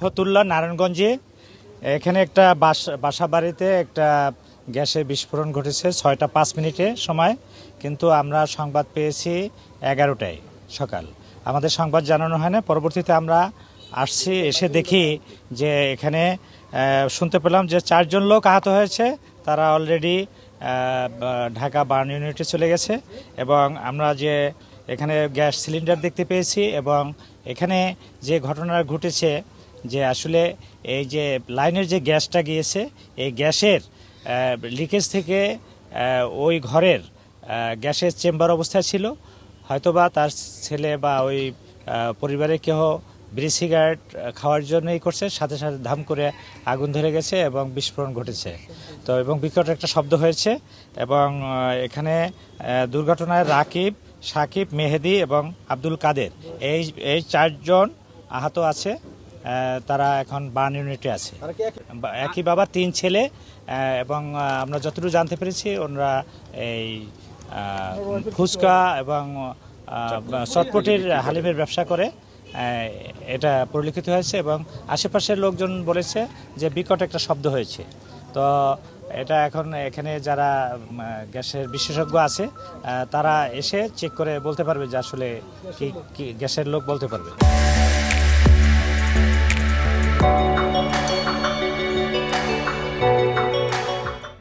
ফতুল্লা নারায়ণগঞ্জে এখানে একটা বাসা বাড়িতে একটা গ্যাসের বিস্ফোরণ ঘটেছে 6টা 5 মিনিটে সময়, কিন্তু আমরা সংবাদ পেয়েছি 11টায় সকাল। আমাদের সংবাদ জানানো হয় না, পরবর্তীতে আমরা আসছি, এসে দেখি যে এখানে শুনতে পেলাম যে 4 জন লোক আহত হয়েছে, তারা অলরেডি ঢাকা বার্ন ইউনিটে চলে গেছে। এবং আমরা যে এখানে গ্যাস সিলিন্ডার দেখতে পেয়েছি, এবং এখানে যে ঘটনা ঘটেছে যে আসলে এই যে লাইনের যে গ্যাসটা গিয়েছে, এই গ্যাসের লিকেজ থেকে ওই ঘরের গ্যাসের চেম্বার অবস্থায় ছিল, হয়তোবা তার ছেলে বা ওই পরিবারের কেউ বিড়ি সিগারেট খাওয়ার জন্যই করছে, সাথে সাথে ধাম করে আগুন ধরে গেছে এবং বিস্ফোরণ ঘটেছে। তো এবং বিকট একটা শব্দ হয়েছে, এবং এখানে দুর্ঘটনায় রাকিব, সাকিব, মেহেদি এবং আব্দুল কাদের এই 4 জন আহত আছে। তারা এখন বার্ন ইউনিটে আছে। একই বাবা 3 ছেলে, এবং আমরা যতটুকু জানতে পেরেছি ওনারা এই ফুচকা এবং চটপটির হালিমের ব্যবসা করে, এটা পরিলক্ষিত হয়েছে। এবং আশেপাশের লোকজন বলেছে যে বিকট একটা শব্দ হয়েছে। তো এটা এখন এখানে যারা গ্যাসের বিশেষজ্ঞ আছে তারা এসে চেক করে বলতে পারবে যে আসলে কি গ্যাসের লোক বলতে পারবে।